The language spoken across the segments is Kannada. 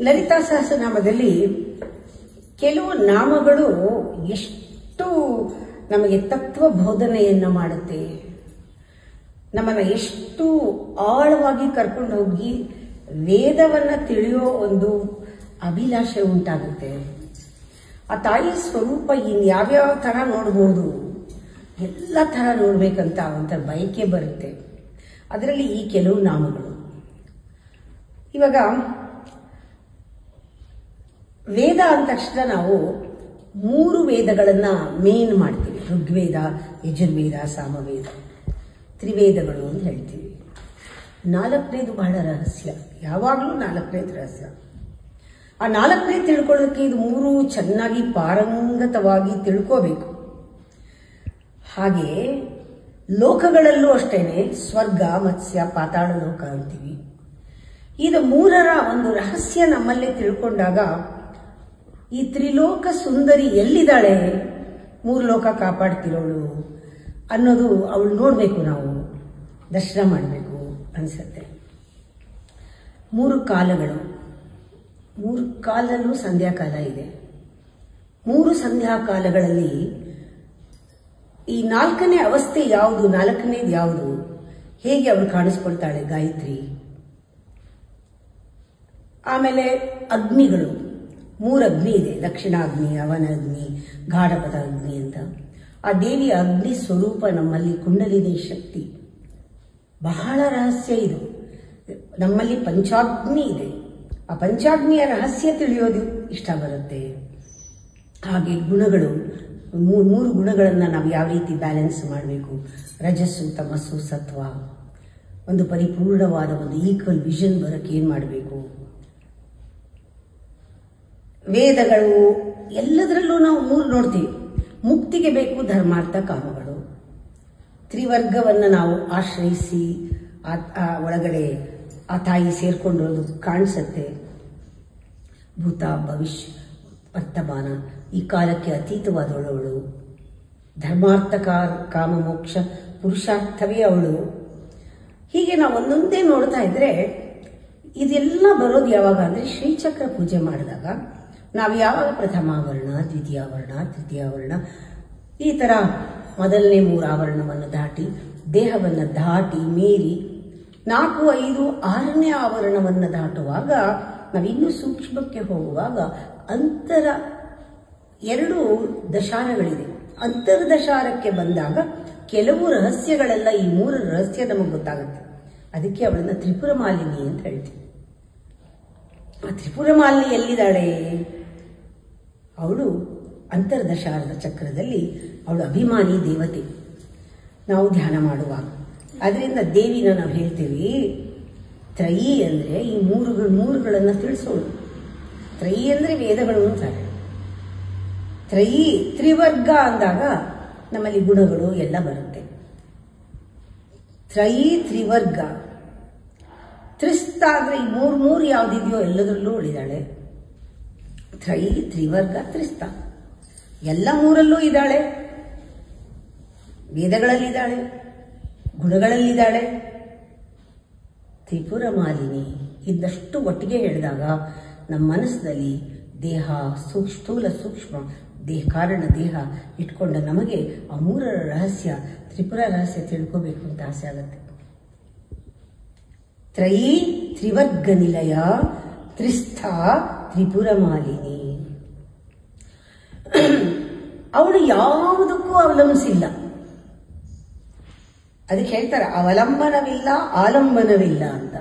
ಲಲಿತಾ ಸಹಸ್ರನಾಮದಲ್ಲಿ ಕೆಲವು ನಾಮಗಳು ಎಷ್ಟು ನಮಗೆ ತತ್ವ ಬೋಧನೆಯನ್ನ ಮಾಡುತ್ತೆ, ನಮ್ಮನ್ನ ಎಷ್ಟು ಆಳವಾಗಿ ಕರ್ಕೊಂಡು ಹೋಗಿ ವೇದವನ್ನ ತಿಳಿಯೋ ಒಂದು ಅಭಿಲಾಷೆ ಉಂಟಾಗುತ್ತೆ. ಆ ತಾಯಿ ಸ್ವರೂಪ ಯಾವ್ಯಾವ ತರ ನೋಡ್ಬೋದು, ಎಲ್ಲ ತರ ನೋಡ್ಬೇಕಂತ ಅಂತ ಬಯಕೆ ಬರುತ್ತೆ. ಅದರಲ್ಲಿ ಈ ಕೆಲವು ನಾಮಗಳು. ಇವಾಗ ವೇದ ಅಂದ ತಕ್ಷಣ ನಾವು 3 ವೇದಗಳನ್ನ ಮೇನ್ ಮಾಡ್ತೀವಿ. ಋಗ್ವೇದ, ಯಜುರ್ವೇದ, ಸಾಮವೇದ, ತ್ರಿವೇದಗಳು ಅಂತ ಹೇಳ್ತೀವಿ. 4ನೇದು ಬಹಳ ರಹಸ್ಯ, ಯಾವಾಗಲೂ 4ನೇದು ರಹಸ್ಯ. ಆ 4ನೇ ತಿಳ್ಕೊಳ್ಳೋಕೆ ಇದು 3 ಚೆನ್ನಾಗಿ ಪಾರಂಗತವಾಗಿ ತಿಳ್ಕೋಬೇಕು. ಹಾಗೆ ಲೋಕಗಳಲ್ಲೂ ಅಷ್ಟೇನೆ ಸ್ವರ್ಗ, ಮತ್ಸ್ಯ, ಪಾತಾಳ ಲೋಕ ಅಂತೀವಿ. ಇದು 3ರ ಒಂದು ರಹಸ್ಯ ನಮ್ಮಲ್ಲಿ ತಿಳ್ಕೊಂಡಾಗ ಈ ತ್ರಿಲೋಕ ಸುಂದರಿ ಎಲ್ಲಿದ್ದಾಳೆ, 3 ಲೋಕ ಕಾಪಾಡ್ತಿರೋಳು ಅನ್ನೋದು ಅವಳು ನೋಡ್ಬೇಕು, ನಾವು ದರ್ಶನ ಮಾಡಬೇಕು ಅನ್ಸತ್ತೆ. 3 ಕಾಲಗಳು, 3 ಕಾಲಲ್ಲೂ ಸಂಧ್ಯಾಕಾಲ ಇದೆ. 3 ಸಂಧ್ಯಾಕಾಲಗಳಲ್ಲಿ ಈ 4ನೇ ಅವಸ್ಥೆ ಯಾವುದು, 4ನೇದು ಯಾವುದು, ಹೇಗೆ ಅವಳು ಕಾಣಿಸ್ಕೊಳ್ತಾಳೆ, ಗಾಯತ್ರಿ. ಆಮೇಲೆ ಅಗ್ನಿಗಳು, 3 ಅಗ್ನಿ ಇದೆ, ದಕ್ಷಿಣಾಗ್ನಿ, ಅವನಾಗ್ನಿ, ಗಾಢಪದ ಅಗ್ನಿ ಅಂತ. ಆ ದೇವಿಯ ಅಗ್ನಿ ಸ್ವರೂಪ ನಮ್ಮಲ್ಲಿ ಕುಂಡಲಿನಿ ಶಕ್ತಿ, ಬಹಳ ರಹಸ್ಯ ಇದು. ನಮ್ಮಲ್ಲಿ ಪಂಚಾಗ್ನಿ ಇದೆ, ಆ ಪಂಚಾಗ್ನಿಯ ರಹಸ್ಯ ತಿಳಿಯೋದು ಇಷ್ಟ ಬರುತ್ತೆ. ಹಾಗೆ ಗುಣಗಳು, 3 ಗುಣಗಳನ್ನು ನಾವು ಯಾವ ರೀತಿ ಬ್ಯಾಲೆನ್ಸ್ ಮಾಡಬೇಕು, ರಜಸ್ಸು, ತಮಸ್ಸು, ಸತ್ವ, ಒಂದು ಪರಿಪೂರ್ಣವಾದ ಒಂದು ಈಕ್ವಲ್ ವಿಷನ್ ಬರೋಕ್ಕೆ ಏನು ಮಾಡಬೇಕು. ವೇದಗಳು ಎಲ್ಲದರಲ್ಲೂ ನಾವು 3 ನೋಡ್ತೀವಿ. ಮುಕ್ತಿಗೆ ಬೇಕು ಧರ್ಮಾರ್ಥ ಕಾಮಗಳು. ತ್ರಿವರ್ಗವನ್ನು ನಾವು ಆಶ್ರಯಿಸಿ ಆ ಒಳಗಡೆ ಆ ತಾಯಿ ಸೇರ್ಕೊಂಡಿರೋದು ಕಾಣಿಸುತ್ತೆ. ಭೂತ, ಭವಿಷ್ಯ, ವರ್ತಮಾನ, ಈ ಕಾಲಕ್ಕೆ ಅತೀತವಾದವಳು. ಧರ್ಮಾರ್ಥ ಕಾಮ ಮೋಕ್ಷ ಪುರುಷಾರ್ಥವೇ ಅವಳು. ಹೀಗೆ ನಾವು ಒಂದೊಂದೇ ನೋಡ್ತಾ ಇದ್ರೆ ಇದೆಲ್ಲ ಬರೋದು ಯಾವಾಗ ಅಂದರೆ ಶ್ರೀಚಕ್ರ ಪೂಜೆ ಮಾಡಿದಾಗ ನಾವು ಯಾವಾಗ ಪ್ರಥಮಾವರಣ, ದ್ವಿತೀಯಾವರಣ, ತೃತೀಯಾವರಣ, ಈ ಥರ ಮೊದಲನೇ 3 ಆವರಣವನ್ನು ದಾಟಿ, ದೇಹವನ್ನು ದಾಟಿ ಮೀರಿ 4, 5, 6ನೇ ಆವರಣವನ್ನು ದಾಟುವಾಗ, ನಾವಿನ್ನೂ ಸೂಕ್ಷ್ಮಕ್ಕೆ ಹೋಗುವಾಗ ಅಂತರ 2 ದಶಾರಗಳಿದೆ. ಅಂತರ್ದಶಾರಕ್ಕೆ ಬಂದಾಗ ಕೆಲವು ರಹಸ್ಯಗಳೆಲ್ಲ, ಈ 3 ರಹಸ್ಯ ನಮಗೆ ಗೊತ್ತಾಗುತ್ತೆ. ಅದಕ್ಕೆ ಅವಳನ್ನ ತ್ರಿಪುರ ಮಾಲಿನಿ ಅಂತ ಹೇಳ್ತೀವಿ. ಆ ತ್ರಿಪುರ ಮಾಲಿನಿ ಎಲ್ಲಿದ್ದಾಳೆ, ಅವಳು ಅಂತರ್ದಶಾರದ ಚಕ್ರದಲ್ಲಿ ಅವಳು ಅಭಿಮಾನಿ ದೇವತೆ. ನಾವು ಧ್ಯಾನ ಮಾಡುವಾಗ ಅದರಿಂದ ದೇವಿನ ನಾವು ಹೇಳ್ತೀವಿ ತ್ರಯಿ ಅಂದರೆ ಈ 3ಗಳನ್ನು ತಿಳಿಸೋಳು. ತ್ರಯಿ ಅಂದರೆ ವೇದಗಳು ಅಂತಾರೆ. ತ್ರಯಿ, ತ್ರಿವರ್ಗ ಅಂದಾಗ ನಮ್ಮಲ್ಲಿ ಗುಣಗಳು ಎಲ್ಲ ಬರುತ್ತೆ. ತ್ರಯಿ ತ್ರಿವರ್ಗ. ತ್ರಿಸ್ತ ಆದರೆ ಈ 3 ಯಾವುದಿದೆಯೋ ಎಲ್ಲದರಲ್ಲೂ ಉಳಿದಾಳೆ. ತ್ರಯಿ, ತ್ರಿವರ್ಗ, ತ್ರಿಸ್ತ, ಎಲ್ಲ 3ರಲ್ಲೂ ಇದ್ದಾಳೆ. ವೇದಗಳಲ್ಲಿದ್ದಾಳೆ, ಗುಣಗಳಲ್ಲಿದ್ದಾಳೆ. ತ್ರಿಪುರ ಮಾಲಿನಿ. ಇದಷ್ಟು ಒಟ್ಟಿಗೆ ಹೇಳಿದಾಗ ನಮ್ಮ ಮನಸ್ಸಿನಲ್ಲಿ ದೇಹ, ಸ್ಥೂಲ ಸೂಕ್ಷ್ಮ ದೇಹ, ಕಾರಣ ದೇಹ ಇಟ್ಕೊಂಡ ನಮಗೆ ಆ 3ರ ರಹಸ್ಯ, ತ್ರಿಪುರ ರಹಸ್ಯ ತಿಳ್ಕೋಬೇಕು ಅಂತ ಆಸೆ ಆಗುತ್ತೆ. ತ್ರಯಿ ತ್ರಿವರ್ಗ ನಿಲಯ, ತ್ರಿಸ್ಥ ತ್ರಿಪುರ ಮಾಲಿನಿ. ಅವಳು ಯಾವುದಕ್ಕೂ ಅವಲಂಬಿಸಿಲ್ಲ. ಅದಕ್ಕೆ ಹೇಳ್ತಾರೆ ಅವಲಂಬನವಿಲ್ಲ, ಆಲಂಬನವಿಲ್ಲ ಅಂತ.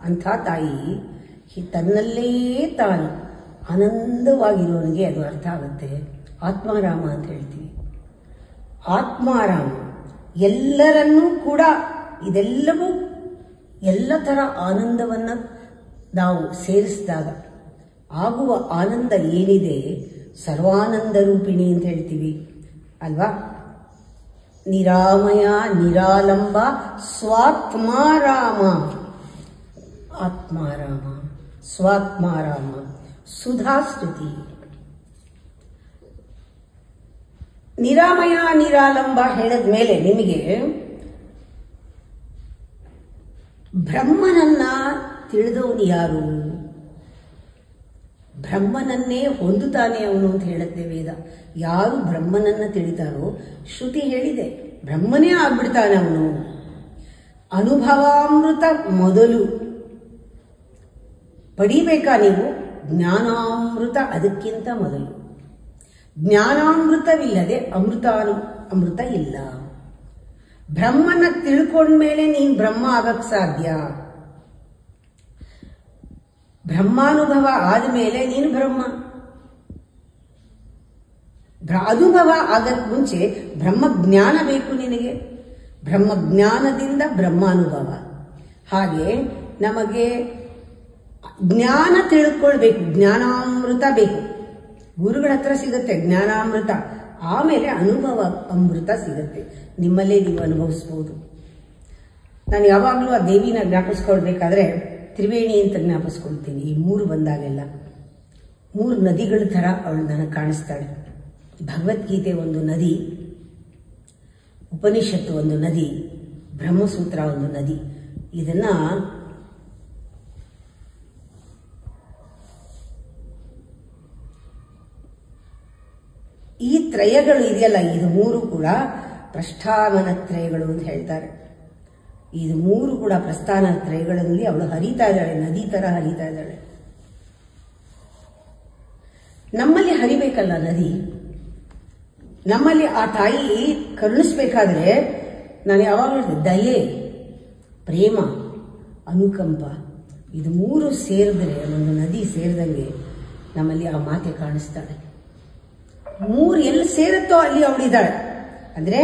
ಅಂಥ ತಾಯಿ ತನ್ನಲ್ಲೇ ತಾನು ಆನಂದವಾಗಿರೋನಿಗೆ ಅದು ಅರ್ಥ ಆಗುತ್ತೆ. ಆತ್ಮಾರಾಮ ಅಂತ ಹೇಳ್ತೀವಿ. ಆತ್ಮಾರಾಮ ಎಲ್ಲರನ್ನೂ ಕೂಡ, ಇದೆಲ್ಲವೂ ಎಲ್ಲ ಥರ ಆನಂದವನ್ನು ನಾವು ಸೇರಿಸಿದಾಗ ಆಗುವ ಆನಂದ ಏನಿದೆ, ಸರ್ವಾನಂದ ರೂಪಿಣಿ ಅಂತ ಹೇಳ್ತೀವಿ ಅಲ್ವಾ. ನಿರಾಮಯ, ನಿರಾಲಂಬ, ಸ್ವಾತ್ಮಾರಾಮ. ಆತ್ಮಾರಾಮ, ಸ್ವಾತ್ಮಾರಾಮ, ಸುಧಾಸ್ತುತಿ. ನಿರಾಮಯ, ನಿರಾಲಂಬ ಹೇಳಿದ ಮೇಲೆ ನಿಮಗೆ ಬ್ರಹ್ಮನನ್ನ ತಿಳಿದವನು ಯಾರು? ಬ್ರಹ್ಮನನ್ನೇ ಹೊಂದುತ್ತಾನೆ ಅವನು ಅಂತ ಹೇಳುತ್ತೆ ವೇದ. ಯಾರು ಬ್ರಹ್ಮನನ್ನ ತಿಳಿತಾರೋ ಶ್ರುತಿ ಹೇಳಿದೆ, ಬ್ರಹ್ಮನೇ ಆಗ್ಬಿಡ್ತಾನೆ ಅವನು. ಅನುಭವಾಮೃತ ಮೊದಲು ಪಡಿಬೇಕಾ ನೀವು? ಜ್ಞಾನಾಮೃತ ಅದಕ್ಕಿಂತ ಮೊದಲು. ಜ್ಞಾನಾಮೃತವಿಲ್ಲದೆ ಅಮೃತ ಇಲ್ಲ. ಬ್ರಹ್ಮನ ತಿಳ್ಕೊಂಡ್ಮೇಲೆ ನೀನ್ ಬ್ರಹ್ಮ ಆಗಕ್ ಸಾಧ್ಯ. ಬ್ರಹ್ಮಾನುಭವ ಆದ್ಮೇಲೆ ನೀನು ಬ್ರಹ್ಮ. ಅನುಭವ ಆಗಕ್ ಮುಂಚೆ ಬ್ರಹ್ಮಜ್ಞಾನ ಬೇಕು ನಿನಗೆ. ಬ್ರಹ್ಮಜ್ಞಾನದಿಂದ ಬ್ರಹ್ಮಾನುಭವ. ಹಾಗೆ ನಮಗೆ ಜ್ಞಾನ ತಿಳ್ಕೊಳ್ಬೇಕು, ಜ್ಞಾನಾಮೃತ ಬೇಕು. ಗುರುಗಳ ಹತ್ರ ಸಿಗುತ್ತೆ ಜ್ಞಾನಾಮೃತ, ಆಮೇಲೆ ಅನುಭವ ಅಮೃತ ಸಿಗುತ್ತೆ. ನಿಮ್ಮಲ್ಲೇ ನೀವು ಅನುಭವಿಸ್ಬೋದು. ನಾನು ಯಾವಾಗಲೂ ಆ ದೇವಿನ ಜ್ಞಾಪಿಸ್ಕೊಳ್ಬೇಕಾದ್ರೆ ತ್ರಿವೇಣಿ ಅಂತ ಜ್ಞಾಪಿಸ್ಕೊಳ್ತೀನಿ. ಈ 3 ಬಂದಾಗೆಲ್ಲ 3 ನದಿಗಳ ಥರ ಅವಳು ನನಗೆ ಕಾಣಿಸ್ತಾಳೆ. ಭಗವದ್ಗೀತೆ ಒಂದು ನದಿ, ಉಪನಿಷತ್ತು ಒಂದು ನದಿ, ಬ್ರಹ್ಮಸೂತ್ರ ಒಂದು ನದಿ. ಇದನ್ನ ಈ ತ್ರಯಗಳು ಇದೆಯಲ್ಲ, ಇದು 3 ಕೂಡ ಪ್ರಸ್ಥಾನ ತ್ರಯಗಳು ಅಂತ ಹೇಳ್ತಾರೆ. ಇದು 3 ಕೂಡ ಪ್ರಸ್ಥಾನ ತ್ರಯಗಳಲ್ಲಿ ಅವಳು ಹರಿತಾ ಇದ್ದಾಳೆ, ನದಿ ತರ ಹರಿತಾ ಇದ್ದಾಳೆ. ನಮ್ಮಲ್ಲಿ ಹರಿಬೇಕಲ್ಲ ನದಿ. ನಮ್ಮಲ್ಲಿ ಆ ತಾಯಿ ಕರುಣಿಸ್ಬೇಕಾದ್ರೆ ನಾನು ಯಾವಾಗಲೂ ದಯೆ, ಪ್ರೇಮ, ಅನುಕಂಪ ಇದು 3 ಸೇರಿದ್ರೆ ಒಂದು ನದಿ ಸೇರಿದಂಗೆ ನಮ್ಮಲ್ಲಿ ಆ ಮಾತೆ ಕಾಣಿಸ್ತಾಳೆ. 3 ಎಲ್ಲಿ ಸೇರುತ್ತೋ ಅಲ್ಲಿ ಅವಳಿದ್ದಾಳೆ. ಅಂದ್ರೆ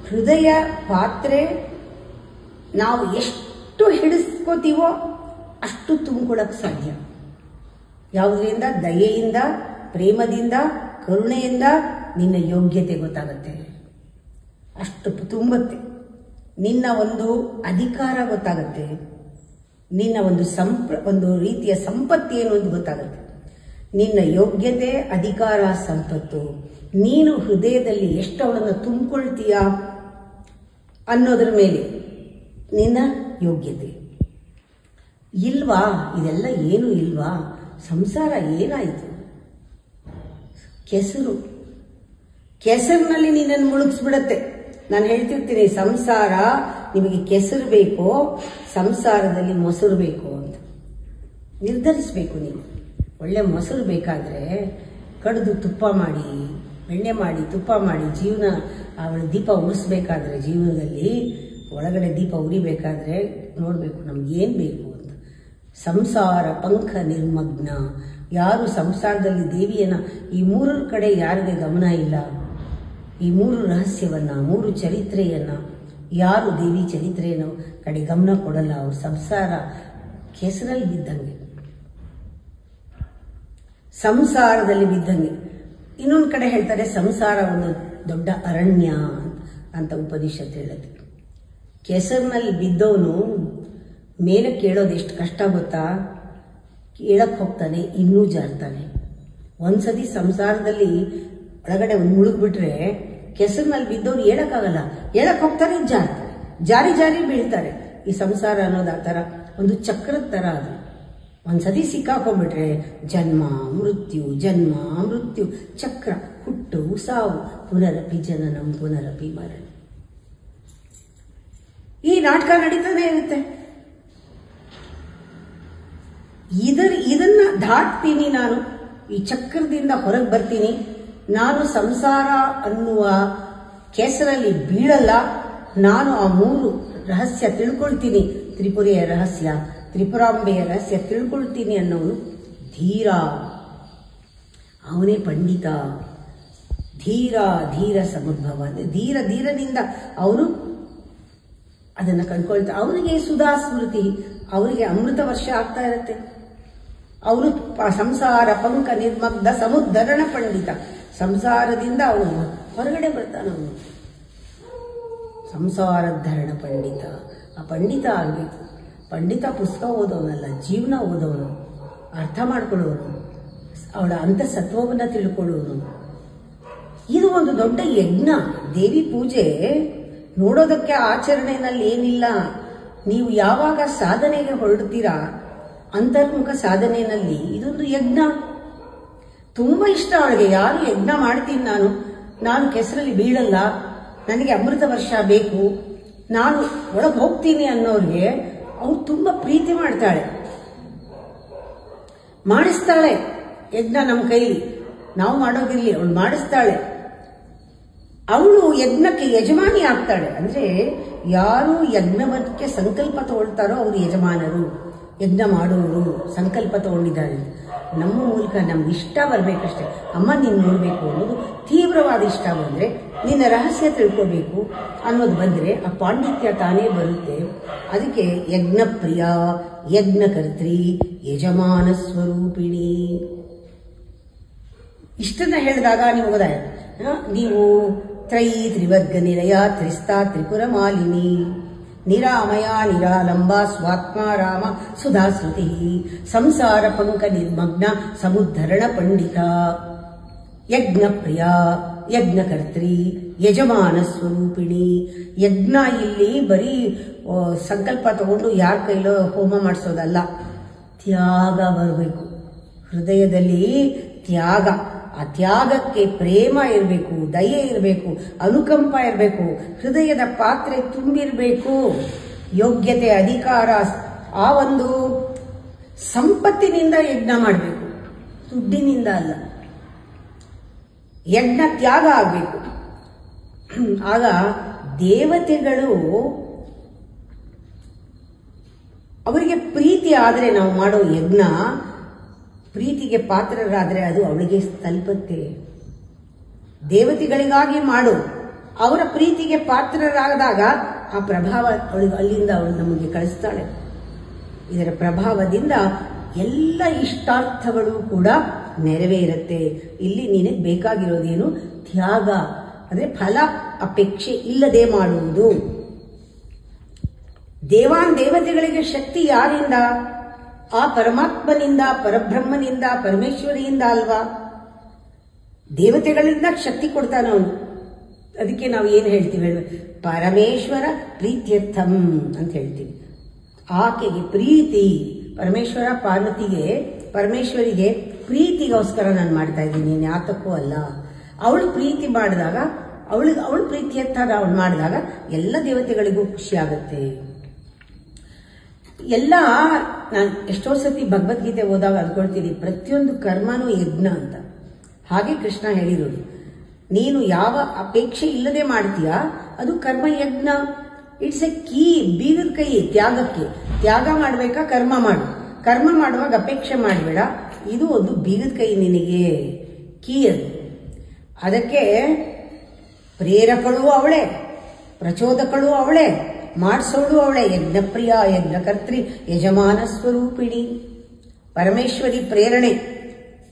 ಹೃದಯ ಪಾತ್ರೆ ನಾವು ಎಷ್ಟು ಹಿಡಿಸ್ಕೋತೀವೋ ಅಷ್ಟು ತುಂಬಿಕೊಳ್ಳಕ್ ಸಾಧ್ಯ. ಯಾವುದರಿಂದ? ದಯೆಯಿಂದ, ಪ್ರೇಮದಿಂದ, ಕರುಣೆಯಿಂದ ನಿನ್ನ ಯೋಗ್ಯತೆ ಗೊತ್ತಾಗುತ್ತೆ. ಅಷ್ಟು ತುಂಬುತ್ತೆ. ನಿನ್ನ ಒಂದು ಅಧಿಕಾರ ಗೊತ್ತಾಗುತ್ತೆ. ನಿನ್ನ ಒಂದು ರೀತಿಯ ಸಂಪತ್ತು ಏನು ಅಂತ ಗೊತ್ತಾಗುತ್ತೆ. ನಿನ್ನ ಯೋಗ್ಯತೆ, ಅಧಿಕಾರ, ಸಂಪತ್ತು ನೀನು ಹೃದಯದಲ್ಲಿ ಎಷ್ಟು ಅವಳನ್ನು ತುಂಬಿಕೊಳ್ತೀಯ ಅನ್ನೋದ್ರ ಮೇಲೆ ನಿನ್ನ ಯೋಗ್ಯತೆ. ಇಲ್ವಾ? ಇದೆಲ್ಲ ಏನು ಇಲ್ವಾ? ಸಂಸಾರ ಏನಾಯಿತು? ಕೆಸರಿನಲ್ಲಿ ನಿನ್ನನ್ನು ಮುಳುಗಿಸ್ಬಿಡತ್ತೆ. ನಾನು ಹೇಳ್ತಿರ್ತೀನಿ, ಸಂಸಾರ ನಿಮಗೆ ಕೆಸರು ಬೇಕೋ ಸಂಸಾರದಲ್ಲಿ ಮೊಸರು ಬೇಕು ಅಂತ ನಿರ್ಧರಿಸಬೇಕು. ನೀವು ಒಳ್ಳೆ ಮೊಸರು ಬೇಕಾದ್ರೆ ಕಡಿದು ತುಪ್ಪ ಮಾಡಿ, ಬೆಣ್ಣೆ ಮಾಡಿ, ತುಪ್ಪ ಮಾಡಿ ಜೀವನ ಅವಳ ದೀಪ ಉರಿಸ್ಬೇಕಾದ್ರೆ, ಜೀವನದಲ್ಲಿ ಒಳಗಡೆ ದೀಪ ಉರಿಬೇಕಾದ್ರೆ ನೋಡಬೇಕು ನಮ್ಗೇನು ಬೇಕು ಅಂತ. ಸಂಸಾರ ಪಂಖ ನಿರ್ಮಗ್ನ. ಯಾರು ಸಂಸಾರದಲ್ಲಿ ದೇವಿಯನ್ನ ಈ 3 ಕಡೆ ಯಾರಿಗೆ ಗಮನ ಇಲ್ಲ, ಈ 3 ರಹಸ್ಯವನ್ನ, 3 ಚರಿತ್ರೆಯನ್ನ ಯಾರು ದೇವಿ ಚರಿತ್ರೆಯನ್ನು ಕಡೆ ಗಮನ ಕೊಡಲ್ಲ, ಅವ್ರ ಸಂಸಾರ ಕೆಸರಲ್ಲಿ ಬಿದ್ದಂಗೆ, ಸಂಸಾರದಲ್ಲಿ ಬಿದ್ದಂಗೆ. ಇನ್ನೊಂದು ಕಡೆ ಹೇಳ್ತಾರೆ ಸಂಸಾರ ಒಂದು ದೊಡ್ಡ ಅರಣ್ಯ ಅಂತ ಉಪನಿಷತ್ ಹೇಳುತ್ತೆ. ಕೆಸರಿನಲ್ಲಿ ಬಿದ್ದವನು ಮೇಲೆ ಕೇಳೋದು ಎಷ್ಟು ಕಷ್ಟ ಗೊತ್ತಾ? ಕೇಳಕ್ ಹೋಗ್ತಾನೆ, ಇನ್ನೂ ಜಾರ್ತಾನೆ. ಒಂದ್ಸತಿ ಸಂಸಾರದಲ್ಲಿ ಒಳಗಡೆ ಮುಳುಗ್ಬಿಟ್ರೆ ಕೆಸರಿನಲ್ಲಿ ಬಿದ್ದವ್ರು ಹೇಳಕ್ಕಾಗಲ್ಲ. ಹೇಳಕ್ ಹೋಗ್ತಾರೆ, ಜಾರ್ತಾರೆ, ಜಾರಿ ಜಾರಿ ಬೀಳ್ತಾರೆ. ಈ ಸಂಸಾರ ಅನ್ನೋದು ಆ ಥರ ಒಂದು ಚಕ್ರದ ಥರ. ಅದು ಒಂದ್ಸತಿ ಸಿಕ್ಕಾಕೊಂಡ್ಬಿಟ್ರೆ ಜನ್ಮ ಮೃತ್ಯು, ಜನ್ಮ ಮೃತ್ಯು ಚಕ್ರ, ಹುಟ್ಟು ಸಾವು, ಪುನರಪಿ ಜನನಂ ಪುನರಪಿ ಮರಣ. ಈ ನಾಟಕ ನಡೀತಾನೆ ಇರುತ್ತೆ. ಇದನ್ನ ದಾಟ್ತೀನಿ ನಾನು, ಈ ಚಕ್ರದಿಂದ ಹೊರಗೆ ಬರ್ತೀನಿ. ನಾನು ಸಂಸಾರ ಅನ್ನುವ ಕೆಸರಲ್ಲಿ ಬೀಳಲ್ಲ. ನಾನು ಆ 3 ರಹಸ್ಯ ತಿಳ್ಕೊಳ್ತೀನಿ. ತ್ರಿಪುರಿಯ ರಹಸ್ಯ, ತ್ರಿಪುರಾಂಬೆಯ ರಹಸ್ಯ ತಿಳ್ಕೊಳ್ತೀನಿ ಅನ್ನೋನು ಧೀರ. ಅವನೇ ಪಂಡಿತ. ಧೀರ ಸಮುದ್ಭವ ಅಂದ್ರೆ ಧೀರನಿಂದ ಅವನು ಅದನ್ನು ಕಂಡ್ಕೊಳ್ತಾ, ಅವನಿಗೆ ಸುಧಾ ಸ್ಮೃತಿ, ಅವರಿಗೆ ಅಮೃತ ವರ್ಷ ಆಗ್ತಾ ಇರುತ್ತೆ. ಅವನು ಸಂಸಾರ ಪಂಕ ನಿರ್ಮಗ್ಧ ಸಮುದ್ಧರಣ ಪಂಡಿತ. ಸಂಸಾರದಿಂದ ಅವನು ಹೊರಗಡೆ ಬರ್ತಾನವನು. ಸಂಸಾರಧರಣ ಪಂಡಿತ. ಆ ಪಂಡಿತ ಆಗಬೇಕು. ಪಂಡಿತ ಪುಸ್ತಕ ಓದೋನಲ್ಲ, ಜೀವನ ಓದೋನು, ಅರ್ಥ ಮಾಡ್ಕೊಳ್ಳೋನು, ಅವಳ ಅಂತಸತ್ವವನ್ನು ತಿಳ್ಕೊಳ್ಳೋನು. ಇದು ಒಂದು ದೊಡ್ಡ ಯಜ್ಞ. ದೇವಿ ಪೂಜೆ ನೋಡೋದಕ್ಕೆ ಆಚರಣೆಯಲ್ಲಿ ಏನಿಲ್ಲ. ನೀವು ಯಾವಾಗ ಸಾಧನೆಗೆ ಹೊರಡ್ತೀರಾ, ಅಂತರ್ಮುಖ ಸಾಧನೆಯಲ್ಲಿ ಇದೊಂದು ಯಜ್ಞ. ತುಂಬಾ ಇಷ್ಟ ಅವಳಿಗೆ. ಯಾರು ಯಜ್ಞ ಮಾಡ್ತೀನಿ ನಾನು ಕೆಸರಲ್ಲಿ ಬೀಳಲ್ಲ, ನನಗೆ ಅಮೃತ ವರ್ಷ ಬೇಕು, ನಾನು ಒಳಗೆ ಹೋಗ್ತೀನಿ ಅನ್ನೋರಿಗೆ ಅವ್ರು ತುಂಬಾ ಪ್ರೀತಿ ಮಾಡ್ತಾಳೆ, ಮಾಡಿಸ್ತಾಳೆ ಯಜ್ಞ ನಮ್ಮ ಕೈಲಿ. ನಾವು ಮಾಡೋದಿರ್ಲಿ, ಅವಳು ಮಾಡಿಸ್ತಾಳೆ. ಅವಳು ಯಜ್ಞಕ್ಕೆ ಯಜಮಾನಿ ಆಗ್ತಾಳೆ. ಅಂದ್ರೆ ಯಾರು ಯಜ್ಞಕ್ಕೆ ಸಂಕಲ್ಪ ತಗೊಳ್ತಾರೋ ಅವರು ಯಜಮಾನರು, ಯಜ್ಞ ಮಾಡುವವರು. ಸಂಕಲ್ಪ ತಗೊಂಡಿದ್ದಾರೆ, ನಮ್ಮ ಮೂಲಕ ನಮ್ಗೆ ಇಷ್ಟ ಬರಬೇಕಷ್ಟೆ. ಅಮ್ಮ ನೀನು ನೋಡ್ಬೇಕು ಅನ್ನೋದು ತೀವ್ರವಾದ ಇಷ್ಟ ಬಂದ್ರೆ, ನಿನ್ನ ರಹಸ್ಯ ತಿಳ್ಕೋಬೇಕು ಅನ್ನೋದು ಬಂದ್ರೆ ಆ ಪಾಂಡಿತ್ಯ ತಾನೇ ಬರುತ್ತೆ. ಅದಕ್ಕೆ ಯಜ್ಞಪ್ರಿಯ, ಯಜ್ಞಕರ್ತ್ರಿ, ಯಜಮಾನ ಸ್ವರೂಪಿಣಿ. ಇಷ್ಟನ್ನ ಹೇಳಿದಾಗ ನೀವು ನೀವು ತ್ರೈತ್ರಿವರ್ಗ ನಿಲಯ ತ್ರಿಸ್ತಾ ತ್ರಿಪುರ ಮಾಲಿನಿ ನಿರಾಮಯ ನಿರಾಲಂಬ ಸ್ವಾತ್ಮ ರಾಮ ಸುಧಾಸ್ಮೃತಿ ಸಂಸಾರ ಪಂಕ ನಿರ್ಮಗ್ನ ಸಮುದ್ಧರಣ ಪಂಡಿತ ಯಜ್ಞಪ್ರಿಯ ಯಜ್ಞಕರ್ತ್ರಿ ಯಜಮಾನ ಸ್ವರೂಪಿಣಿ. ಯಜ್ಞ ಇಲ್ಲಿ ಬರೀ ಸಂಕಲ್ಪ ತಗೊಂಡು ಯಾರ ಕೈಲೋ ಹೋಮ ಮಾಡಿಸೋದಲ್ಲ, ತ್ಯಾಗ ಬರಬೇಕು ಹೃದಯದಲ್ಲಿ. ತ್ಯಾಗ, ಆ ತ್ಯಾಗಕ್ಕೆ ಪ್ರೇಮ ಇರಬೇಕು, ದಯೆ ಇರಬೇಕು, ಅನುಕಂಪ ಇರಬೇಕು, ಹೃದಯದ ಪಾತ್ರೆ ತುಂಬಿರಬೇಕು, ಯೋಗ್ಯತೆ ಅಧಿಕಾರ. ಆ ಒಂದು ಸಂಪತ್ತಿನಿಂದ ಯಜ್ಞ ಮಾಡಬೇಕು, ದುಡ್ಡಿನಿಂದ ಅಲ್ಲ. ಯಜ್ಞ ತ್ಯಾಗ ಆಗಬೇಕು. ಆಗ ದೇವತೆಗಳು ಅವರಿಗೆ ಪ್ರೀತಿ ಆದರೆ ನಾವು ಮಾಡೋ ಯಜ್ಞ ಪ್ರೀತಿಗೆ ಪಾತ್ರರಾದರೆ ಅದು ಅವಳಿಗೆ ತಲುಪುತ್ತೆ. ದೇವತೆಗಳಿಗಾಗಿ ಮಾಡು, ಅವರ ಪ್ರೀತಿಗೆ ಪಾತ್ರರಾದಾಗ ಆ ಪ್ರಭಾವ ಅವಳಿಗೆ ಅಲ್ಲಿಂದ ಅವಳು ನಮಗೆ ಕಳಿಸ್ತಾಳೆ. ಇದರ ಪ್ರಭಾವದಿಂದ ಎಲ್ಲ ಇಷ್ಟಾರ್ಥಗಳು ಕೂಡ ನೆರವೇರುತ್ತೆ. ಇಲ್ಲಿ ನಿನಗೆ ಬೇಕಾಗಿರೋದೇನು? ತ್ಯಾಗ, ಅಂದ್ರೆ ಫಲ ಅಪೇಕ್ಷೆ ಇಲ್ಲದೆ ಮಾಡುವುದು. ದೇವತೆಗಳಿಗೆ ಶಕ್ತಿ ಯಾರಿಂದ? ಆ ಪರಮಾತ್ಮನಿಂದ, ಪರಬ್ರಹ್ಮನಿಂದ, ಪರಮೇಶ್ವರಿಯಿಂದ ಅಲ್ವಾ? ದೇವತೆಗಳಿಂದ ಶಕ್ತಿ ಕೊಡ್ತಾನೆ ಅವನು. ಅದಕ್ಕೆ ನಾವು ಏನು ಹೇಳ್ತೀವಿ? ಪರಮೇಶ್ವರ ಪ್ರೀತ್ಯರ್ಥಂ ಅಂತ ಹೇಳ್ತೀವಿ. ಆಕೆಗೆ ಪ್ರೀತಿ, ಪರಮೇಶ್ವರ ಪರಮೇಶ್ವರಿಗೆ ಪ್ರೀತಿಗೋಸ್ಕರ ನಾನು ಮಾಡ್ತಾ ಇದ್ದೀನಿ, ಯಾತಕ್ಕೂ ಅಲ್ಲ. ಅವಳು ಪ್ರೀತಿ ಮಾಡಿದಾಗ, ಅವಳು ಪ್ರೀತ್ಯರ್ಥ ಅವಳು ಮಾಡಿದಾಗ ಎಲ್ಲ ದೇವತೆಗಳಿಗೂ ಖುಷಿ ಆಗುತ್ತೆ. ಎಲ್ಲ ನಾನು ಎಷ್ಟೋ ಸತಿ ಭಗವದ್ಗೀತೆ ಓದಾಗ ಅಂದ್ಕೊಳ್ತೀನಿ, ಪ್ರತಿಯೊಂದು ಕರ್ಮನೂ ಯಜ್ಞ ಅಂತ. ಹಾಗೆ ಕೃಷ್ಣ ಹೇಳಿರೋದು, ನೀನು ಯಾವ ಅಪೇಕ್ಷೆ ಇಲ್ಲದೆ ಮಾಡ್ತೀಯಾ ಅದು ಕರ್ಮ ಯಜ್ಞ. ಇಟ್ಸ್ ಎ ಕೀ, ಬೀಗದ ಕೈ ತ್ಯಾಗಕ್ಕೆ. ತ್ಯಾಗ ಮಾಡಬೇಕಾ? ಕರ್ಮ ಮಾಡು. ಕರ್ಮ ಮಾಡುವಾಗ ಅಪೇಕ್ಷೆ ಮಾಡಬೇಡ. ಇದು ಒಂದು ಬೀಗದ ಕೈ ನಿನಗೆ, ಕೀ ಅದು. ಅದಕ್ಕೆ ಪ್ರೇರಕಳು ಅವಳೇ, ಪ್ರಚೋದಕಳು ಅವಳೇ, ಮಾಡಿಸೋಳು ಅವಳೇ. ಯಜ್ಞಪ್ರಿಯ ಯಜ್ಞಕರ್ತ್ರಿ ಯಜಮಾನ ಸ್ವರೂಪಿಣಿ. ಪರಮೇಶ್ವರಿ ಪ್ರೇರಣೆ,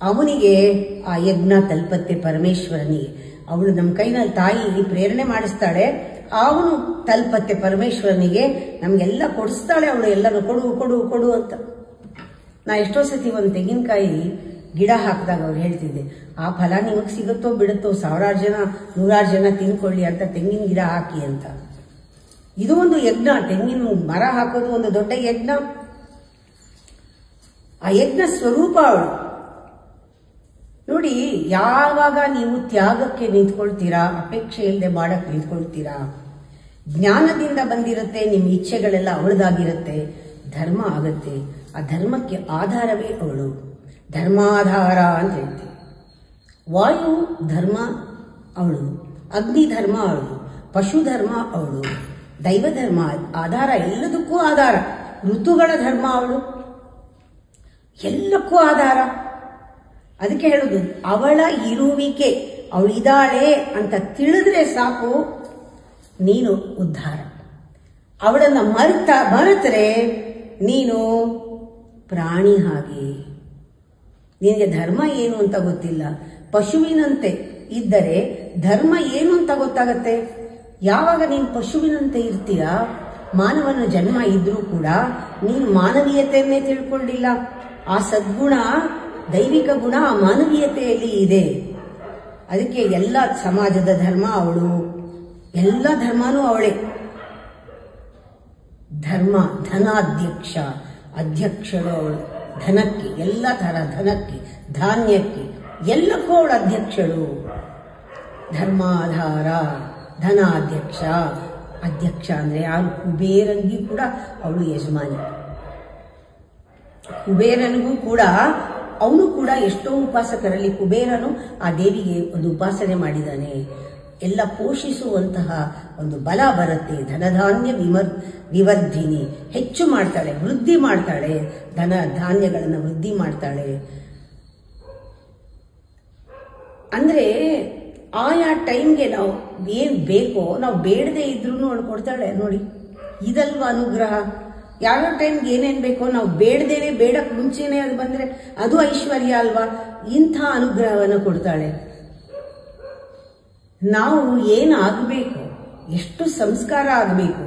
ಅವನಿಗೆ ಆ ಯಜ್ಞ ತಲುಪತ್ತೆ ಪರಮೇಶ್ವರನಿಗೆ. ಅವಳು ನಮ್ಮ ಕೈನಲ್ಲಿ ತಾಯಿ ಪ್ರೇರಣೆ ಮಾಡಿಸ್ತಾಳೆ, ಅವನು ತಲುಪತ್ತೆ ಪರಮೇಶ್ವರನಿಗೆ. ನಮ್ಗೆಲ್ಲ ಕೊಡಿಸ್ತಾಳೆ ಅವಳು, ಎಲ್ಲರೂ ಕೊಡು ಕೊಡು ಕೊಡು ಅಂತ. ನಾ ಎಷ್ಟೋ ಸತಿ ಒಂದು ತೆಂಗಿನಕಾಯಿ ಗಿಡ ಹಾಕಿದಾಗ ಅವ್ರು ಹೇಳ್ತಿದ್ದೆ, ಆ ಫಲ ನಿಮಗೆ ಸಿಗುತ್ತೋ ಬಿಡುತ್ತೋ, 1000 ಜನ 100 ಜನ ತಿನ್ಕೊಳ್ಳಿ ಅಂತ ತೆಂಗಿನ ಗಿಡ ಹಾಕಿ ಅಂತ. ಇದು ಒಂದು ಯಜ್ಞ. ತೆಂಗಿನ ಮರ ಹಾಕೋದು ಒಂದು ದೊಡ್ಡ ಯಜ್ಞ. ಆ ಯಜ್ಞ ಸ್ವರೂಪ ಅವಳು. ನೋಡಿ, ಯಾವಾಗ ನೀವು ತ್ಯಾಗಕ್ಕೆ ನಿಂತ್ಕೊಳ್ತೀರಾ, ಅಪೇಕ್ಷೆ ಇಲ್ಲದೆ ಮಾಡಕ್ಕೆ ನಿಂತ್ಕೊಳ್ತೀರಾ, ಜ್ಞಾನದಿಂದ ಬಂದಿರುತ್ತೆ, ನಿಮ್ಮ ಇಚ್ಛೆಗಳೆಲ್ಲ ಅವಳದಾಗಿರುತ್ತೆ, ಧರ್ಮ ಆಗತ್ತೆ. ಆ ಧರ್ಮಕ್ಕೆ ಆಧಾರವೇ ಅವಳು, ಧರ್ಮಾಧಾರ ಅಂತ ಹೇಳ್ತೀವಿ. ವಾಯು ಧರ್ಮ ಅವಳು, ಅಗ್ನಿ ಧರ್ಮ ಅವಳು, ಪಶು ಧರ್ಮ ಅವಳು, ದೈವ ಧರ್ಮ ಆಧಾರ, ಎಲ್ಲದಕ್ಕೂ ಆಧಾರ. ಋತುಗಳ ಧರ್ಮ ಅವಳು, ಎಲ್ಲಕ್ಕೂ ಆಧಾರ. ಅದಕ್ಕೆ ಹೇಳುದು, ಅವಳ ಇರುವಿಕೆ, ಅವಳಿದ್ದಾಳೆ ಅಂತ ತಿಳಿದ್ರೆ ಸಾಕು, ನೀನು ಉದ್ಧಾರ. ಅವಳನ್ನ ಮರೆತರೆ ನೀನು ಪ್ರಾಣಿ ಹಾಗೆ. ನಿನಗೆ ಧರ್ಮ ಏನು ಅಂತ ಗೊತ್ತಿಲ್ಲ. ಪಶುವಿನಂತೆ ಇದ್ದರೆ ಧರ್ಮ ಏನು ಅಂತ ಗೊತ್ತಾಗತ್ತೆ. ಯಾವಾಗ ನೀನು ಪಶುವಿನಂತೆ ಇರ್ತೀಯ, ಮಾನವನ ಜನ್ಮ ಇದ್ರೂ ಕೂಡ ನೀನು ಮಾನವೀಯತೆಯನ್ನೇ ತಿಳ್ಕೊಳ್ಳಿಲ್ಲ. ಆ ಸದ್ಗುಣ, ದೈವಿಕ ಗುಣ ಆ ಮಾನವೀಯತೆಯಲ್ಲಿ ಇದೆ. ಅದಕ್ಕೆ ಎಲ್ಲ ಸಮಾಜದ ಧರ್ಮ ಅವಳು, ಎಲ್ಲ ಧರ್ಮನೂ ಅವಳೇ. ಧರ್ಮ, ಅಧ್ಯಕ್ಷಳು ಅವಳು. ಧನಕ್ಕೆ, ಎಲ್ಲ ತರ ಧನಕ್ಕೆ, ಧಾನ್ಯಕ್ಕೆ, ಎಲ್ಲಕ್ಕೂ ಅವಳ ಅಧ್ಯಕ್ಷಳು. ಧರ್ಮಾಧಾರ, ಧನಾಧ್ಯಕ್ಷ. ಅಧ್ಯಕ್ಷ ಅಂದ್ರೆ ಯಾರು? ಕುಬೇರನಿಗೂ ಕೂಡ ಅವಳು ಯಜಮಾನಿ. ಕುಬೇರನಿಗೂ ಕೂಡ ಅವನು ಕೂಡ ಎಷ್ಟೋ ಉಪಾಸಕರಲ್ಲಿ ಕುಬೇರನು ಆ ದೇವಿಗೆ ಒಂದು ಉಪಾಸನೆ ಮಾಡಿದ್ದಾನೆ. ಎಲ್ಲ ಪೋಷಿಸುವಂತಹ ಒಂದು ಬಲ ಬರುತ್ತೆ. ಧನಧಾನ್ಯ ವಿವರ್ಧಿನಿ, ಹೆಚ್ಚು ಮಾಡ್ತಾಳೆ, ವೃದ್ಧಿ ಮಾಡ್ತಾಳೆ, ಧನ ಧಾನ್ಯಗಳನ್ನು ವೃದ್ಧಿ ಮಾಡ್ತಾಳೆ. ಅಂದ್ರೆ ಆಯಾ ಟೈಮ್ಗೆ ನಾವು ಏನ್ ಬೇಕೋ ನಾವು ಬೇಡದೆ ಇದ್ರೂ ಅವಳು ಕೊಡ್ತಾಳೆ. ನೋಡಿ, ಇದಲ್ವಾ ಅನುಗ್ರಹ? ಯಾವ್ಯಾವ ಟೈಮ್ಗೆ ಏನೇನ್ ಬೇಕೋ ನಾವು ಬೇಡದೇನೆ, ಬೇಡಕ್ ಮುಂಚೆನೆ ಅದು ಬಂದ್ರೆ ಅದು ಐಶ್ವರ್ಯ ಅಲ್ವಾ? ಇಂಥ ಅನುಗ್ರಹವನ್ನು ಕೊಡ್ತಾಳೆ. ನಾವು ಏನಾಗಬೇಕು, ಎಷ್ಟು ಸಂಸ್ಕಾರ ಆಗಬೇಕು,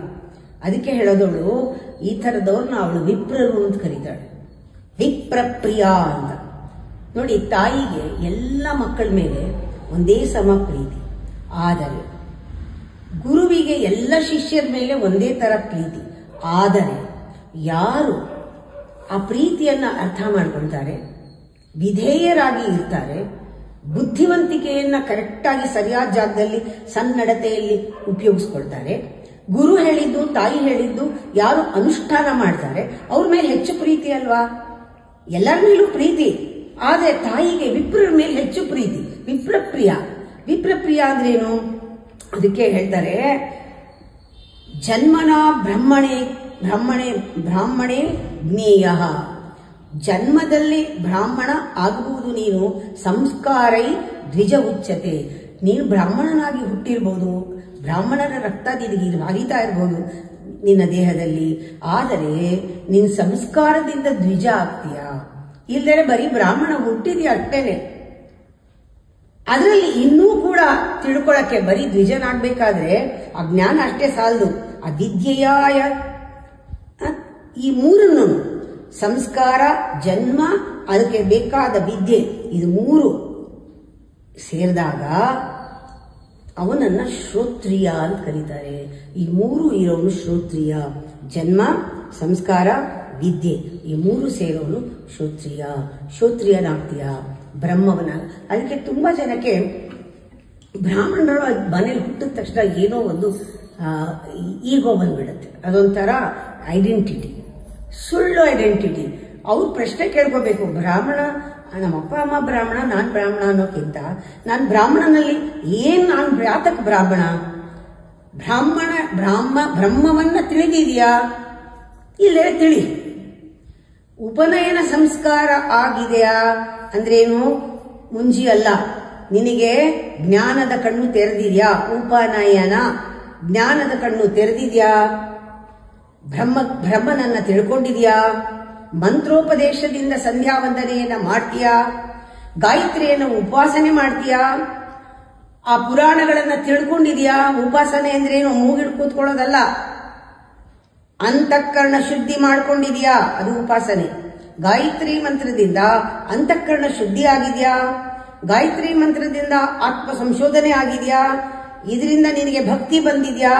ಅದಕ್ಕೆ ಹೇಳೋದವಳು ಈ ಥರದವ್ರನ್ನ ಅವಳು ವಿಪ್ರರು ಅಂತ ಕರೀತಾಳೆ. ವಿಪ್ರಪ್ರಿಯ ಅಂತ. ನೋಡಿ, ತಾಯಿಗೆ ಎಲ್ಲ ಮಕ್ಕಳ ಮೇಲೆ ಒಂದೇ ಸಮ ಪ್ರೀತಿ, ಆದರೆ ಗುರುವಿಗೆ ಎಲ್ಲ ಶಿಷ್ಯರ ಮೇಲೆ ಒಂದೇ ತರ ಪ್ರೀತಿ. ಆದರೆ ಯಾರು ಆ ಪ್ರೀತಿಯನ್ನ ಅರ್ಥ ಮಾಡ್ಕೊಳ್ತಾರೆ, ವಿಧೇಯರಾಗಿ ಇರ್ತಾರೆ, ಬುದ್ಧಿವಂತಿಕೆಯನ್ನ ಕರೆಕ್ಟಾಗಿ ಸರಿಯಾದ ಜಾಗದಲ್ಲಿ ಸನ್ನಡತೆಯಲ್ಲಿ ಉಪಯೋಗಿಸ್ಕೊಳ್ತಾರೆ, ಗುರು ಹೇಳಿದ್ದು ತಾಯಿ ಹೇಳಿದ್ದು ಯಾರು ಅನುಷ್ಠಾನ ಮಾಡ್ತಾರೆ ಅವ್ರ ಮೇಲೆ ಹೆಚ್ಚು ಪ್ರೀತಿ ಅಲ್ವಾ? ಎಲ್ಲರ ಮೇಲೂ ಪ್ರೀತಿ, ಆದರೆ ತಾಯಿಗೆ ವಿಪ್ರರ ಮೇಲೆ ಹೆಚ್ಚು ಪ್ರೀತಿ. ವಿಪ್ರಪ್ರಿಯ. ವಿಪ್ರಪ್ರಿಯ ಅಂದ್ರೇನು? ಅದಕ್ಕೆ ಹೇಳ್ತಾರೆ, ಜನ್ಮನ ಬ್ರಾಹ್ಮಣೇ ಜ್ಞೇಯ. ಜನ್ಮದಲ್ಲಿ ಬ್ರಾಹ್ಮಣ ಆಗಬಹುದು ನೀನು. ಸಂಸ್ಕಾರೈ ದ್ವಿಜ ಉಚ್ಯತೆ. ನೀನು ಬ್ರಾಹ್ಮಣನಾಗಿ ಹುಟ್ಟಿರ್ಬೋದು, ಬ್ರಾಹ್ಮಣರ ರಕ್ತ ನಿನಗೆ ಹರಿತಾ ಇರ್ಬೋದು ನಿನ್ನ ದೇಹದಲ್ಲಿ, ಆದರೆ ನಿನ್ನ ಸಂಸ್ಕಾರದಿಂದ ದ್ವಿಜ ಆಗ್ತೀಯ. ಇಲ್ಲದೆ ಬರೀ ಬ್ರಾಹ್ಮಣ ಹುಟ್ಟಿದೀಯ ಅಷ್ಟೇನೆ. ಅದರಲ್ಲಿ ಇನ್ನೂ ಕೂಡ ತಿಳ್ಕೊಳಕ್ಕೆ ಬರೀ ದ್ವಿಜನಾಗ್ಬೇಕಾದ್ರೆ ಆ ಜ್ಞಾನ ಅಷ್ಟೇ ಸಾಲದು. ಅವಿದ್ಯೆಯಾಯ ಈ ಮೂರನ್ನು, ಸಂಸ್ಕಾರ, ಜನ್ಮ, ಅದಕ್ಕೆ ಬೇಕಾದ ವಿದ್ಯೆ, ಇದು ಮೂರು ಸೇರಿದಾಗ ಅವನನ್ನ ಶ್ರೋತ್ರಿಯ ಅಂತ ಕರೀತಾರೆ. ಈ ಮೂರು ಇರೋನು ಶ್ರೋತ್ರಿಯ. ಜನ್ಮ, ಸಂಸ್ಕಾರ, ವಿದ್ಯೆ, ಈ ಮೂರು ಸೇರೋನು ಶ್ರೋತ್ರಿಯ. ಶ್ರೋತ್ರಿಯನಾಗ್ತೀಯ, ಬ್ರಹ್ಮವನ. ಅದಕ್ಕೆ ತುಂಬಾ ಜನಕ್ಕೆ ಬ್ರಾಹ್ಮಣರು ಮನೇಲಿ ಹುಟ್ಟಿದ ತಕ್ಷಣ ಏನೋ ಒಂದು ಈಗೋ ಬಂದ್ಬಿಡುತ್ತೆ. ಅದೊಂಥರ ಐಡೆಂಟಿಟಿ, ಸುಳ್ಳು ಐಡೆಂಟಿಟಿ. ಅವ್ರು ಪ್ರಶ್ನೆ ಕೇಳ್ಕೋಬೇಕು, ಬ್ರಾಹ್ಮಣ, ನಮ್ಮ ಅಪ್ಪ ಅಮ್ಮ ಬ್ರಾಹ್ಮಣ, ನಾನ್ ಬ್ರಾಹ್ಮಣ ಅನ್ನೋಕ್ಕಿಂತ ನಾನು ಬ್ರಾಹ್ಮಣನಲ್ಲಿ ನಾನು ಯಾತಕ್ ಬ್ರಾಹ್ಮಣ? ಬ್ರಹ್ಮವನ್ನ ತಿಳಿದಿದೆಯಾ? ಇಲ್ಲೇ ತಿಳಿ. ಉಪನಯನ ಸಂಸ್ಕಾರ ಆಗಿದೆಯಾ ಅಂದ್ರೇನು? ಮುಂಜಿ ಅಲ್ಲ, ನಿನಗೆ ಜ್ಞಾನದ ಕಣ್ಣು ತೆರೆದಿದ್ಯಾ? ಉಪನಯನ, ಜ್ಞಾನದ ಕಣ್ಣು ತೆರೆದಿದ್ಯಾ? ಬ್ರಹ್ಮನನ್ನ ತಿಳ್ಕೊಂಡಿದ್ಯಾ? ಮಂತ್ರೋಪದೇಶದಿಂದ ಸಂಧ್ಯಾ ವಂದನೆಯನ್ನ ಮಾಡ್ತೀಯಾ? ಗಾಯತ್ರಿಯನ್ನು ಉಪಾಸನೆ ಮಾಡ್ತೀಯಾ? ಆ ಪುರಾಣಗಳನ್ನ ತಿಳ್ಕೊಂಡಿದ್ಯಾ? ಉಪಾಸನೆ ಅಂದ್ರೇನು? ಮೂಗಿಡ್ ಕೂತ್ಕೊಳ್ಳೋದಲ್ಲ. ಅಂತಃಕರಣ ಶುದ್ಧಿ ಮಾಡ್ಕೊಂಡಿದ್ಯಾ? ಅದು ಉಪಾಸನೆ. ಗಾಯತ್ರಿ ಮಂತ್ರದಿಂದ ಅಂತಃಕರಣ ಶುದ್ಧಿ ಆಗಿದ್ಯಾ? ಗಾಯತ್ರಿ ಮಂತ್ರದಿಂದ ಆತ್ಮ ಸಂಶೋಧನೆ ಆಗಿದ್ಯಾ? ಇದರಿಂದ ನಿನಗೆ ಭಕ್ತಿ ಬಂದಿದ್ಯಾ?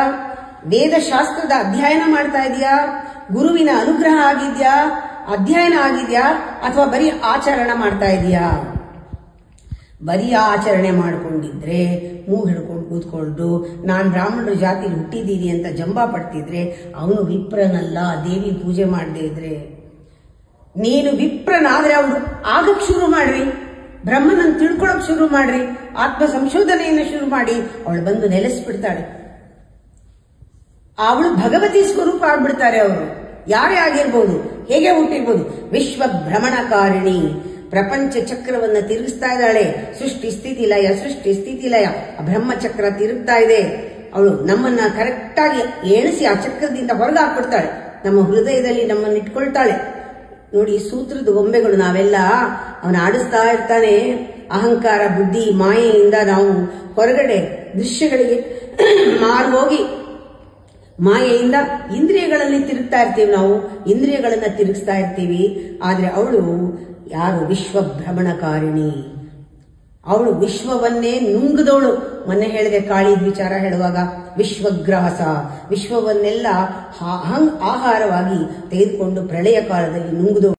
ವೇದಶಾಸ್ತ್ರದ ಅಧ್ಯಯನ ಮಾಡ್ತಾ ಇದೆಯಾ? ಗುರುವಿನ ಅನುಗ್ರಹ ಆಗಿದ್ಯಾ? ಅಧ್ಯಯನ ಆಗಿದ್ಯಾ? ಅಥವಾ ಬರೀ ಆಚರಣೆ ಮಾಡ್ತಾ ಇದೆಯಾ? ಬರೀ ಆಚರಣೆ ಮಾಡ್ಕೊಂಡಿದ್ರೆ, ಮೂಗು ಹಿಡ್ಕೊಂಡು ಕೂತ್ಕೊಂಡು ನಾನು ಬ್ರಾಹ್ಮಣರ ಜಾತಿಲಿ ಹುಟ್ಟಿದ್ದೀನಿ ಅಂತ ಜಂಬಾ ಪಡ್ತಿದ್ರೆ ಅವನು ವಿಪ್ರನಲ್ಲ. ದೇವಿ ಪೂಜೆ ಮಾಡದೇ ಇದ್ರೆ ನೀನು ವಿಪ್ರನಾದ್ರೆ ಅವನು ಆಗಕ್ ಶುರು ಮಾಡ್ರಿ, ಬ್ರಹ್ಮನನ್ನು ತಿಳ್ಕೊಳಕ್ ಶುರು ಮಾಡ್ರಿ, ಆತ್ಮ ಸಂಶೋಧನೆಯನ್ನು ಶುರು ಮಾಡಿ ಅವಳು ಬಂದು ನೆಲೆಸ್ಬಿಡ್ತಾಳೆ. ಅವಳು ಭಗವತಿ ಸ್ವರೂಪ ಆಗ್ಬಿಡ್ತಾರೆ. ಅವರು ಯಾರೇ ಆಗಿರ್ಬೋದು, ಹೇಗೆ ಹುಟ್ಟಿರ್ಬೋದು. ವಿಶ್ವ ಭ್ರಮಣಕಾರಿಣಿ, ಪ್ರಪಂಚ ಚಕ್ರವನ್ನ ತಿರುಗಿಸ್ತಾ ಇದ್ದಾಳೆ. ಸೃಷ್ಟಿ ಸ್ಥಿತಿ ಲಯ, ಸೃಷ್ಟಿ ಸ್ಥಿತಿ ಲಯ. ಬ್ರಹ್ಮಚಕ್ರ ತಿರುಗ್ತಾ ಇದೆ. ಅವಳು ನಮ್ಮನ್ನ ಕರೆಕ್ಟಾಗಿ ಎಣಿಸಿ ಆ ಚಕ್ರದಿಂದ ಹೊರಗೆ ಹಾಕ್ಬಿಡ್ತಾಳೆ. ನಮ್ಮ ಹೃದಯದಲ್ಲಿ ನಮ್ಮನ್ನು ಇಟ್ಕೊಳ್ತಾಳೆ. ನೋಡಿ, ಸೂತ್ರದ ಗೊಂಬೆಗಳು ನಾವೆಲ್ಲ ಅವನ ಆಡಿಸ್ತಾ ಇರ್ತಾನೆ. ಅಹಂಕಾರ, ಬುದ್ಧಿ, ಮಾಯೆಯಿಂದ ನಾವು ಹೊರಗಡೆ ದೃಶ್ಯಗಳಿಗೆ ಮಾರು ಹೋಗಿ ಮಾಯೆಯಿಂದ ಇಂದ್ರಿಯಗಳಲ್ಲಿ ತಿರುಗ್ತಾ ಇರ್ತೀವಿ. ನಾವು ಇಂದ್ರಿಯಗಳನ್ನ ತಿರುಗಿಸ್ತಾ ಇರ್ತೀವಿ. ಆದ್ರೆ ಅವಳು ಯಾರು? ವಿಶ್ವ ಭ್ರಮಣಕಾರಿಣಿ. ಅವಳು ವಿಶ್ವವನ್ನೇ ನುಂಗದವಳು. ಮೊನ್ನೆ ಹೇಳಿದೆ ಕಾಳಿದ ವಿಚಾರ ಹೇಳುವಾಗ, ವಿಶ್ವಗ್ರಾಸ, ವಿಶ್ವವನ್ನೆಲ್ಲ ಆಹಾರವಾಗಿ ತೆಗೆದುಕೊಂಡು ಪ್ರಳಯ ಕಾಲದಲ್ಲಿ ನುಂಗದವಳು.